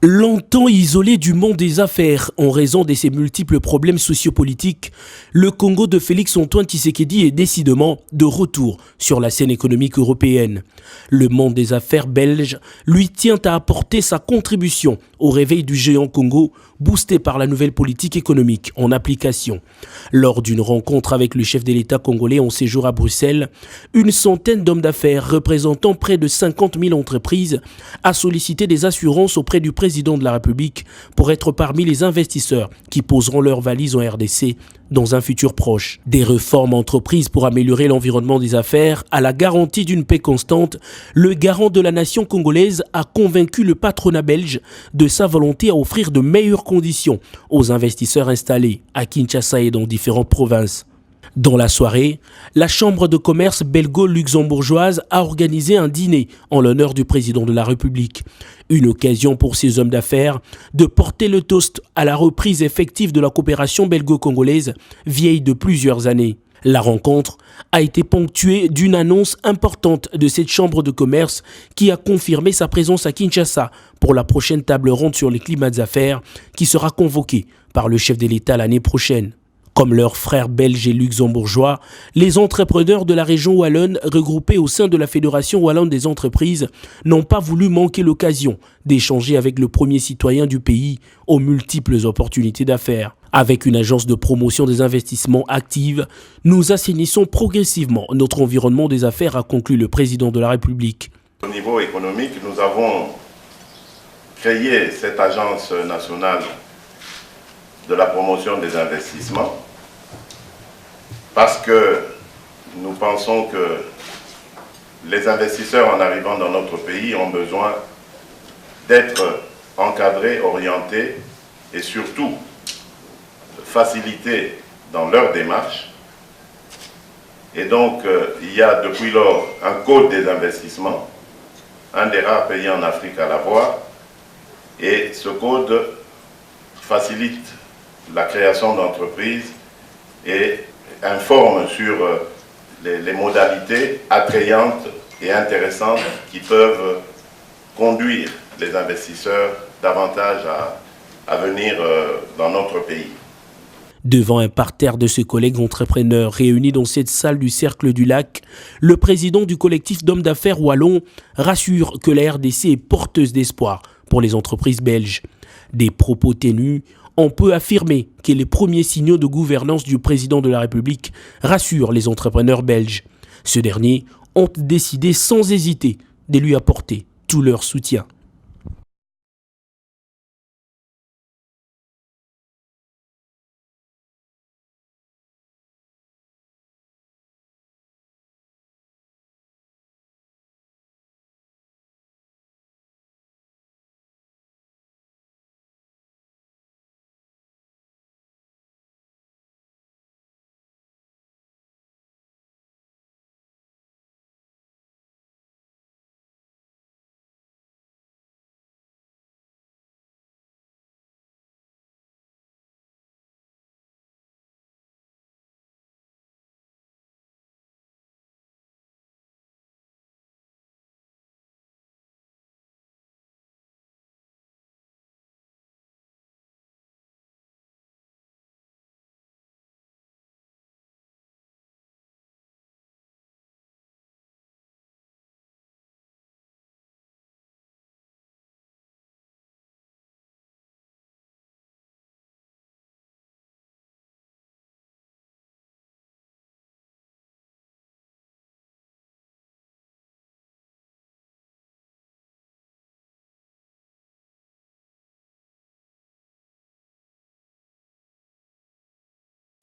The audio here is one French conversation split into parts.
Longtemps isolé du monde des affaires en raison de ses multiples problèmes sociopolitiques, le Congo de Félix-Antoine Tshisekedi est décidément de retour sur la scène économique européenne. Le monde des affaires belge lui tient à apporter sa contribution au réveil du géant Congo, boosté par la nouvelle politique économique en application. Lors d'une rencontre avec le chef de l'État congolais en séjour à Bruxelles, une centaine d'hommes d'affaires représentant près de 50 000 entreprises a sollicité des assurances auprès du président de la République pour être parmi les investisseurs qui poseront leurs valises en RDC dans un futur proche. Des réformes entreprises pour améliorer l'environnement des affaires à la garantie d'une paix constante, le garant de la nation congolaise a convaincu le patronat belge de sa volonté à offrir de meilleures conditions aux investisseurs installés à Kinshasa et dans différentes provinces. Dans la soirée, la Chambre de commerce belgo-luxembourgeoise a organisé un dîner en l'honneur du président de la République. Une occasion pour ces hommes d'affaires de porter le toast à la reprise effective de la coopération belgo-congolaise, vieille de plusieurs années. La rencontre a été ponctuée d'une annonce importante de cette chambre de commerce qui a confirmé sa présence à Kinshasa pour la prochaine table ronde sur les climats d'affaires qui sera convoquée par le chef de l'État l'année prochaine. Comme leurs frères belges et luxembourgeois, les entrepreneurs de la région wallonne regroupés au sein de la Fédération wallonne des entreprises n'ont pas voulu manquer l'occasion d'échanger avec le premier citoyen du pays aux multiples opportunités d'affaires. Avec une agence de promotion des investissements active, nous assainissons progressivement notre environnement des affaires, a conclu le président de la République. Au niveau économique, nous avons créé cette agence nationale de la promotion des investissements parce que nous pensons que les investisseurs en arrivant dans notre pays ont besoin d'être encadrés, orientés et surtout facilités dans leur démarche. Et donc il y a depuis lors un code des investissements, un des rares pays en Afrique à l'avoir, et ce code facilite la création d'entreprises et informe sur les modalités attrayantes et intéressantes qui peuvent conduire les investisseurs davantage à venir dans notre pays. Devant un parterre de ses collègues entrepreneurs réunis dans cette salle du Cercle du Lac, le président du collectif d'hommes d'affaires wallons rassure que la RDC est porteuse d'espoir pour les entreprises belges. Des propos tenus, on peut affirmer que les premiers signaux de gouvernance du président de la République rassurent les entrepreneurs belges. Ce derniers ont décidé sans hésiter de lui apporter tout leur soutien.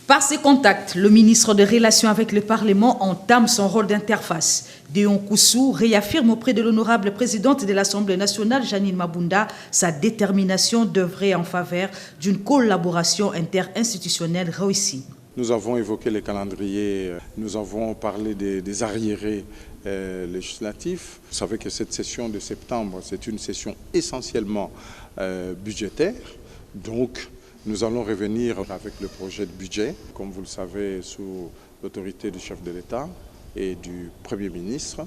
Par ses contacts, le ministre des Relations avec le Parlement entame son rôle d'interface. Déon Koussou réaffirme auprès de l'honorable présidente de l'Assemblée nationale, Janine Mabunda, sa détermination d'œuvrer en faveur d'une collaboration interinstitutionnelle réussie. Nous avons évoqué les calendriers, nous avons parlé des arriérés législatifs. Vous savez que cette session de septembre, c'est une session essentiellement budgétaire. Donc, nous allons revenir avec le projet de budget, comme vous le savez, sous l'autorité du chef de l'État et du Premier ministre.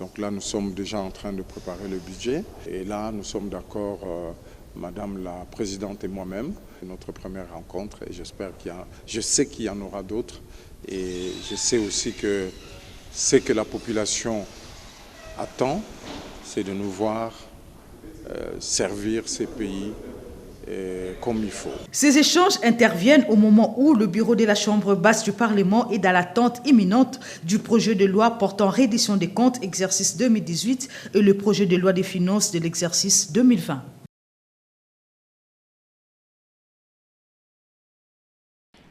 Donc là, nous sommes déjà en train de préparer le budget. Et là, nous sommes d'accord Madame la Présidente et moi-même. Notre première rencontre et je sais qu'il y en aura d'autres et je sais aussi que ce que la population attend, c'est de nous voir servir ces pays comme il faut. Ces échanges interviennent au moment où le bureau de la Chambre basse du Parlement est dans l'attente imminente du projet de loi portant reddition des comptes exercice 2018 et le projet de loi des finances de l'exercice 2020.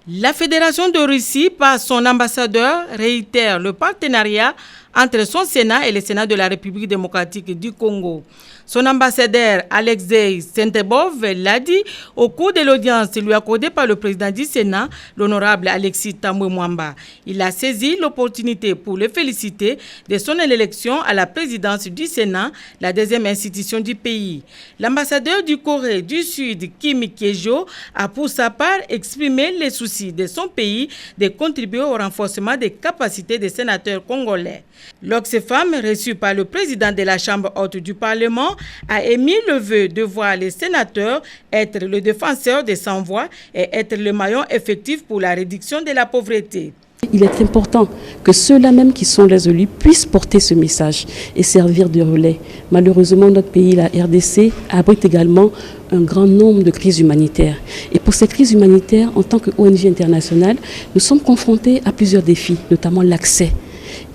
La Fédération de Russie, par son ambassadeur, réitère le partenariat entre son Sénat et le Sénat de la République démocratique du Congo. Son ambassadeur Alexei Sentebov l'a dit au cours de l'audience lui accordée par le président du Sénat, l'honorable Alexis Tambwe Mwamba. Il a saisi l'opportunité pour le féliciter de son élection à la présidence du Sénat, la deuxième institution du pays. L'ambassadeur du Corée du Sud, Kim Kyejo, a pour sa part exprimé les soucis de son pays de contribuer au renforcement des capacités des sénateurs congolais. L'Oxfam, reçu par le président de la Chambre haute du Parlement, a émis le vœu de voir les sénateurs être le défenseur des sans-voix et être le maillon effectif pour la réduction de la pauvreté. Il est important que ceux-là même qui sont les élus puissent porter ce message et servir de relais. Malheureusement, notre pays, la RDC, abrite également un grand nombre de crises humanitaires. Et pour ces crises humanitaires, en tant qu'ONG internationale, nous sommes confrontés à plusieurs défis, notamment l'accès.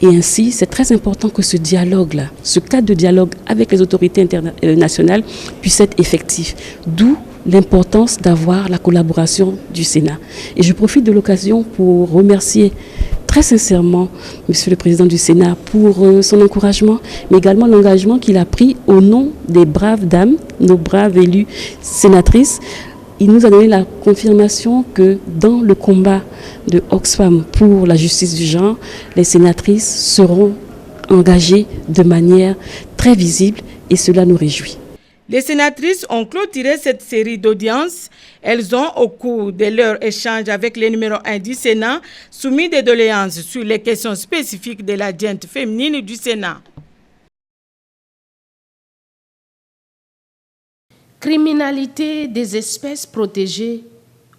Et ainsi, c'est très important que ce dialogue-là, ce cadre de dialogue avec les autorités nationales puisse être effectif. D'où l'importance d'avoir la collaboration du Sénat. Et je profite de l'occasion pour remercier très sincèrement Monsieur le Président du Sénat pour son encouragement, mais également l'engagement qu'il a pris au nom des braves dames, nos braves élus sénatrices. Il nous a donné la confirmation que dans le combat de Oxfam pour la justice du genre, les sénatrices seront engagées de manière très visible et cela nous réjouit. Les sénatrices ont clôturé cette série d'audiences. Elles ont, au cours de leur échange avec le numéro 1 du Sénat, soumis des doléances sur les questions spécifiques de la gente féminine du Sénat. Criminalité des espèces protégées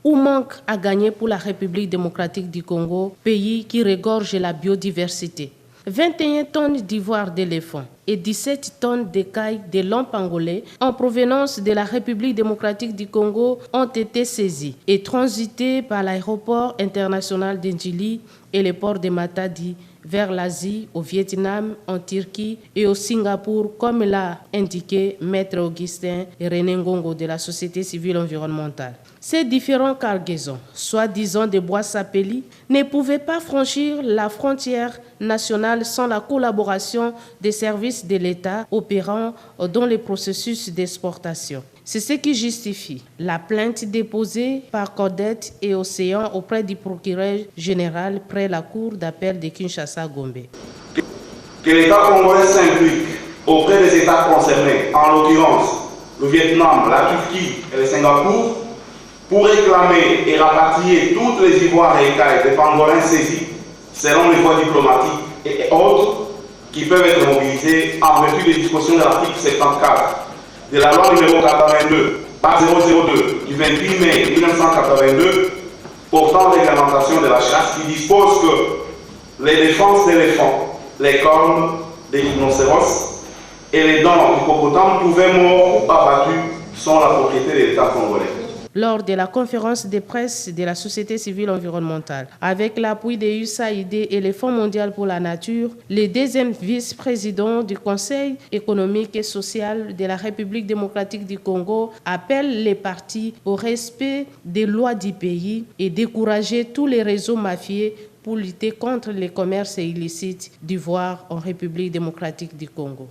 ou manque à gagner pour la République démocratique du Congo, pays qui regorge la biodiversité. 21 tonnes d'ivoire d'éléphant et 17 tonnes d'écailles de lamp angolais en provenance de la République démocratique du Congo ont été saisies et transitées par l'aéroport international d'Indjili et le port de Matadi vers l'Asie, au Vietnam, en Turquie et au Singapour, comme l'a indiqué Maître Augustin René Ngongo de la Société civile environnementale. Ces différents cargaisons, soi-disant des bois sapelli, ne pouvaient pas franchir la frontière nationale sans la collaboration des services de l'État opérant dans les processus d'exportation. C'est ce qui justifie la plainte déposée par Codette et Océan auprès du procureur général près la cour d'appel de Kinshasa-Gombe. Que l'État congolais s'implique auprès des États concernés, en l'occurrence le Vietnam, la Turquie et le Singapour, pour réclamer et rapatrier toutes les ivoires et écailles des pangolins saisis selon les voies diplomatiques et autres qui peuvent être mobilisées en vertu des dispositions de l'article 74 de la loi numéro 82/002 du 28 mai 1982 portant réglementation de la chasse qui dispose que les défenses d'éléphants, les cornes des rhinocéros et les dents d'hippopotame trouvés morts ou abattus sont la propriété de l'État congolais. Lors de la conférence de presse de la société civile environnementale, avec l'appui de USAID et le Fonds mondial pour la nature, le deuxième vice-président du Conseil économique et social de la République démocratique du Congo appelle les partis au respect des lois du pays et décourager tous les réseaux mafieux pour lutter contre le commerce illicite d'ivoire en République démocratique du Congo.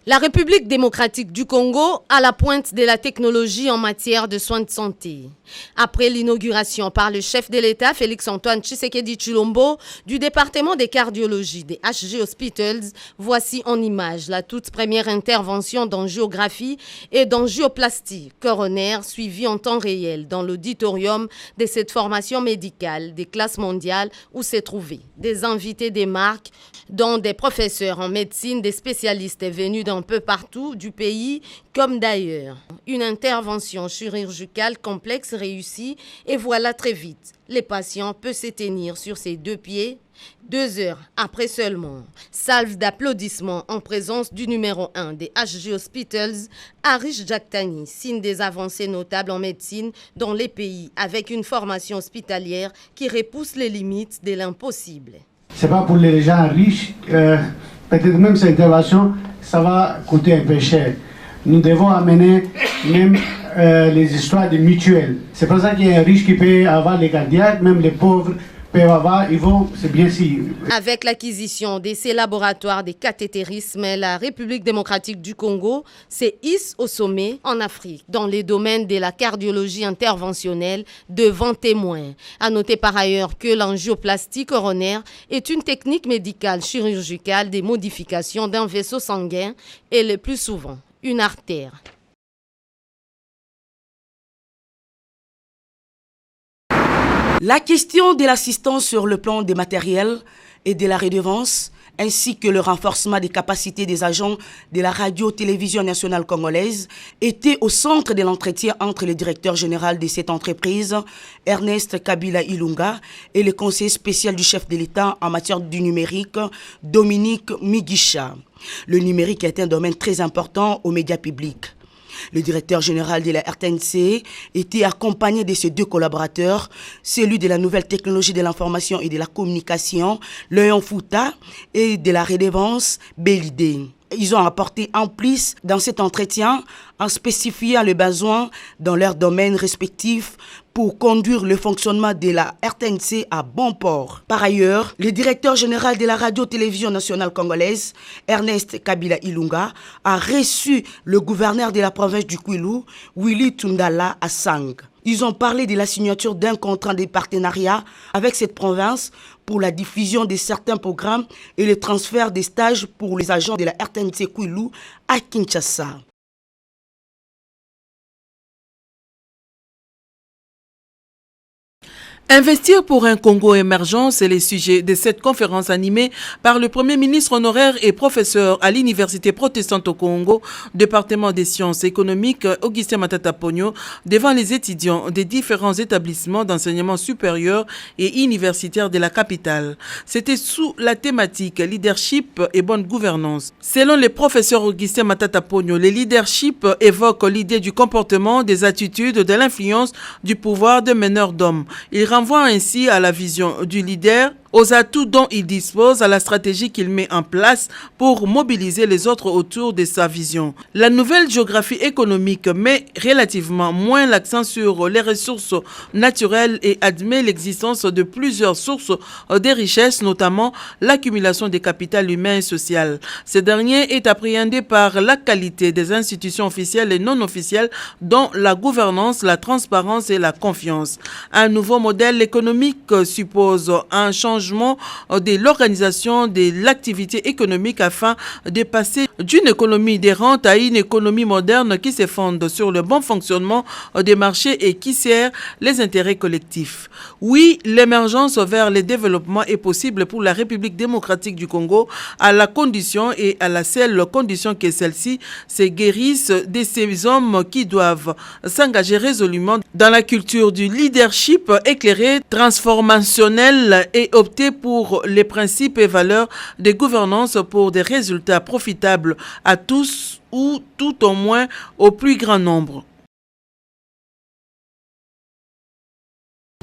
La République démocratique du Congo à la pointe de la technologie en matière de soins de santé. Après l'inauguration par le chef de l'État, Félix-Antoine Tshisekedi Tshilombo, du département des cardiologies des HG Hospitals, voici en image la toute première intervention d'angiographie et d'angioplastie coronaire suivie en temps réel dans l'auditorium de cette formation médicale des classes mondiales où s'est trouvé des invités des marques, dont des professeurs en médecine, des spécialistes venus d'un peu partout du pays comme d'ailleurs. Une intervention chirurgicale complexe réussie et voilà très vite, les patients peuvent s'éteindre sur ses deux pieds 2 heures après seulement. Salve d'applaudissements en présence du numéro 1 des HG Hospitals, Arish Jaktani, signe des avancées notables en médecine dans les pays avec une formation hospitalière qui repousse les limites de l'impossible. Ce n'est pas pour les gens riches, peut-être même cette intervention, ça va coûter un peu cher. Nous devons amener même les histoires de mutuelles. C'est pour ça qu'il y a un riche qui peut avoir les cardiaques, même les pauvres peuvent avoir, ils vont, c'est bien sûr. Avec l'acquisition de ces laboratoires de cathétérisme, la République démocratique du Congo s'est hisse au sommet en Afrique, dans les domaines de la cardiologie interventionnelle, devant témoins. À noter par ailleurs que l'angioplastie coronaire est une technique médicale chirurgicale des modifications d'un vaisseau sanguin et le plus souvent une artère. La question de l'assistance sur le plan des matériels et de la redevance, ainsi que le renforcement des capacités des agents de la radio-télévision nationale congolaise, était au centre de l'entretien entre le directeur général de cette entreprise, Ernest Kabila Ilunga, et le conseiller spécial du chef de l'État en matière du numérique, Dominique Migisha. Le numérique est un domaine très important aux médias publics. Le directeur général de la RTNC était accompagné de ses deux collaborateurs, celui de la nouvelle technologie de l'information et de la communication, Léon Fouta, et de la redevance, Belidé. Ils ont apporté en plus dans cet entretien en spécifiant les besoins dans leurs domaines respectifs pour conduire le fonctionnement de la RTNC à bon port. Par ailleurs, le directeur général de la radio-télévision nationale congolaise, Ernest Kabila Ilunga, a reçu le gouverneur de la province du Kwilu, Willy Tundala Assang. Ils ont parlé de la signature d'un contrat de partenariat avec cette province pour la diffusion de certains programmes et le transfert des stages pour les agents de la RTNC Kwilu à Kinshasa. Investir pour un Congo émergent, c'est le sujet de cette conférence animée par le Premier ministre honoraire et professeur à l'Université protestante au Congo, département des sciences économiques, Augustin Matata Pogno, devant les étudiants des différents établissements d'enseignement supérieur et universitaire de la capitale. C'était sous la thématique leadership et bonne gouvernance. Selon le professeur Augustin Matata Pogno, le leadership évoque l'idée du comportement, des attitudes, de l'influence, du pouvoir de meneur d'hommes. Il renvoie ainsi à la vision du leader, aux atouts dont il dispose, à la stratégie qu'il met en place pour mobiliser les autres autour de sa vision. La nouvelle géographie économique met relativement moins l'accent sur les ressources naturelles et admet l'existence de plusieurs sources de richesses, notamment l'accumulation des capital humain et social. Ce dernier est appréhendé par la qualité des institutions officielles et non officielles, dont la gouvernance, la transparence et la confiance. Un nouveau modèle économique suppose un changement de l'organisation de l'activité économique afin de passer d'une économie des rentes à une économie moderne qui se fonde sur le bon fonctionnement des marchés et qui sert les intérêts collectifs. Oui, l'émergence vers le développement est possible pour la République démocratique du Congo à la condition et à la seule condition que celle-ci se guérisse de ces hommes qui doivent s'engager résolument dans la culture du leadership éclairé, transformationnel et opter pour les principes et valeurs de gouvernance pour des résultats profitables à tous ou tout au moins au plus grand nombre.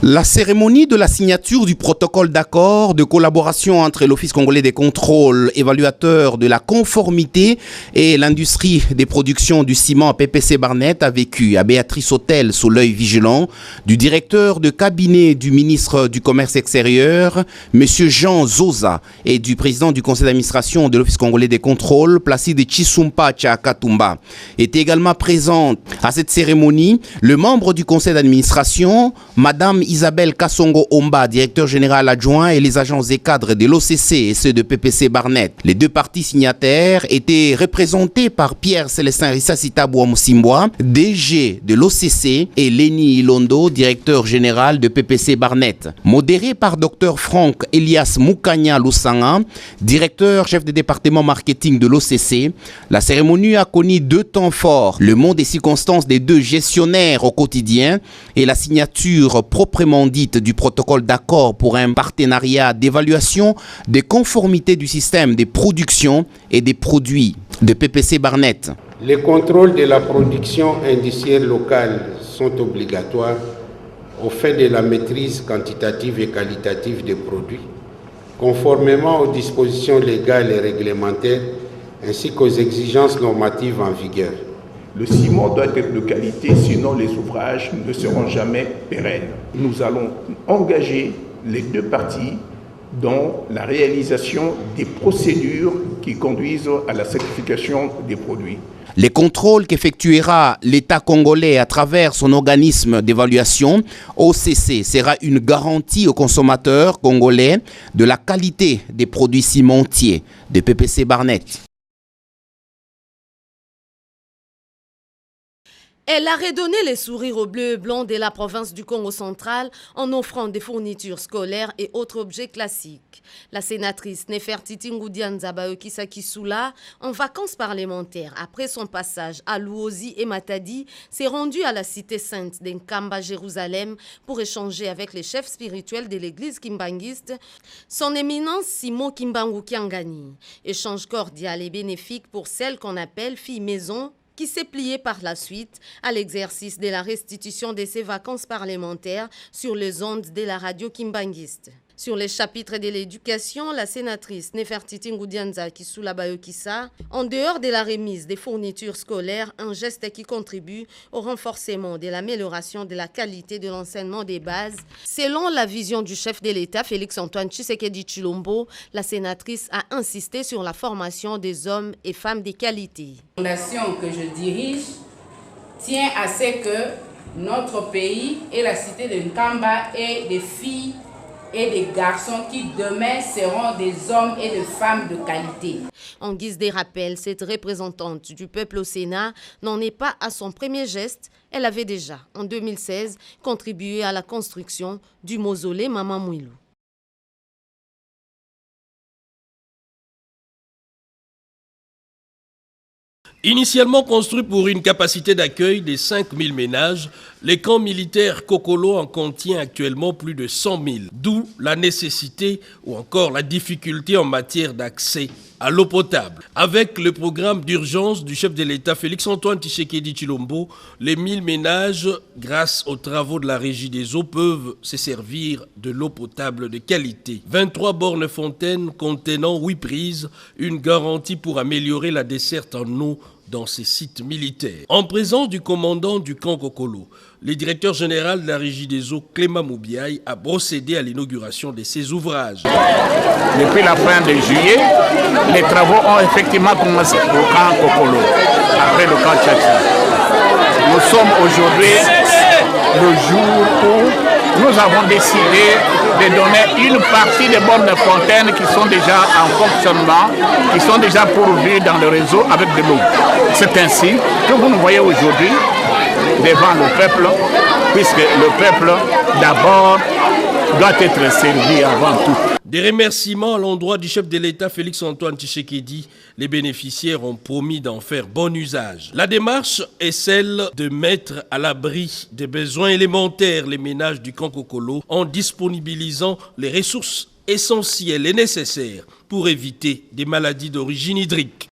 La cérémonie de la signature du protocole d'accord de collaboration entre l'Office congolais des contrôles, évaluateur de la conformité et l'industrie des productions du ciment PPC Barnet a vécu à Béatrice Hôtel sous l'œil vigilant du directeur de cabinet du ministre du Commerce extérieur, M. Jean Zoza, et du président du conseil d'administration de l'Office congolais des contrôles, Placide Chisumpa Tchakatumba. Était également présente à cette cérémonie le membre du conseil d'administration, Madame Isabelle Kassongo Omba, directeur général adjoint, et les agents et cadres de l'OCC et ceux de PPC Barnet. Les deux parties signataires étaient représentés par Pierre Célestin Rissasita Bouamousimboa, DG de l'OCC, et Lenny Ilondo, directeur général de PPC Barnet. Modéré par Dr Franck Elias Moukanya Lusanga, directeur chef de département marketing de l'OCC, la cérémonie a connu deux temps forts, le mot des circonstances des deux gestionnaires au quotidien et la signature proprement dite du protocole d'accord pour un partenariat d'évaluation des conformités du système de production et des produits de PPC Barnet. Les contrôles de la production industrielle locale sont obligatoires au fait de la maîtrise quantitative et qualitative des produits, conformément aux dispositions légales et réglementaires ainsi qu'aux exigences normatives en vigueur. Le ciment doit être de qualité, sinon les ouvrages ne seront jamais pérennes. Nous allons engager les deux parties dans la réalisation des procédures qui conduisent à la certification des produits. Les contrôles qu'effectuera l'État congolais à travers son organisme d'évaluation, OCC, sera une garantie aux consommateurs congolais de la qualité des produits cimentiers de PPC Barnet. Elle a redonné les sourires aux bleus et blancs de la province du Congo central en offrant des fournitures scolaires et autres objets classiques. La sénatrice Nefertiti Ngoudianza Baokisa Kisula, en vacances parlementaires après son passage à Louosi et Matadi, s'est rendue à la cité sainte d'Nkamba, Jérusalem, pour échanger avec les chefs spirituels de l'église kimbanguiste, son éminence Simo Kimbangu Kiangani. Échange cordial et bénéfique pour celle qu'on appelle fille maison, qui s'est plié par la suite à l'exercice de la restitution de ses vacances parlementaires sur les ondes de la radio kimbanguiste. Sur les chapitres de l'éducation, la sénatrice Nefertiti Ngoudianza Kisula Bayokisa, en dehors de la remise des fournitures scolaires, un geste qui contribue au renforcement de l'amélioration de la qualité de l'enseignement des bases. Selon la vision du chef de l'État, Félix-Antoine Tshisekedi Tshilombo, la sénatrice a insisté sur la formation des hommes et femmes de qualité. La fondation que je dirige tient à ce que notre pays et la cité de Nkamba aient des filles et des garçons qui demain seront des hommes et des femmes de qualité. En guise de rappel, cette représentante du peuple au Sénat n'en est pas à son premier geste. Elle avait déjà, en 2016, contribué à la construction du mausolée Maman Mouilou. Initialement construit pour une capacité d'accueil de 5000 ménages, les camps militaires Kokolo en contient actuellement plus de 100 000, d'où la nécessité ou encore la difficulté en matière d'accès à l'eau potable. Avec le programme d'urgence du chef de l'État Félix-Antoine Tshisekedi Tshilombo, les 1000 ménages, grâce aux travaux de la Régie des eaux, peuvent se servir de l'eau potable de qualité. 23 bornes fontaines contenant 8 prises, une garantie pour améliorer la desserte en eau dans ces sites militaires. En présence du commandant du camp Kokolo, le directeur général de la Régie des eaux, Clément Moubiaï, a procédé à l'inauguration de ces ouvrages. Depuis la fin de juillet, les travaux ont effectivement commencé au camp Kokolo, après le camp Tchatcha. Nous sommes aujourd'hui le jour où nous avons décidé de donner une partie des bornes de fontaine qui sont déjà en fonctionnement, qui sont déjà pourvues dans le réseau avec de l'eau. C'est ainsi que vous nous voyez aujourd'hui devant le peuple, puisque le peuple d'abord doit être servi avant tout. Des remerciements à l'endroit du chef de l'État Félix-Antoine Tshisekedi. Les bénéficiaires ont promis d'en faire bon usage. La démarche est celle de mettre à l'abri des besoins élémentaires les ménages du camp Kokolo en disponibilisant les ressources essentielles et nécessaires pour éviter des maladies d'origine hydrique.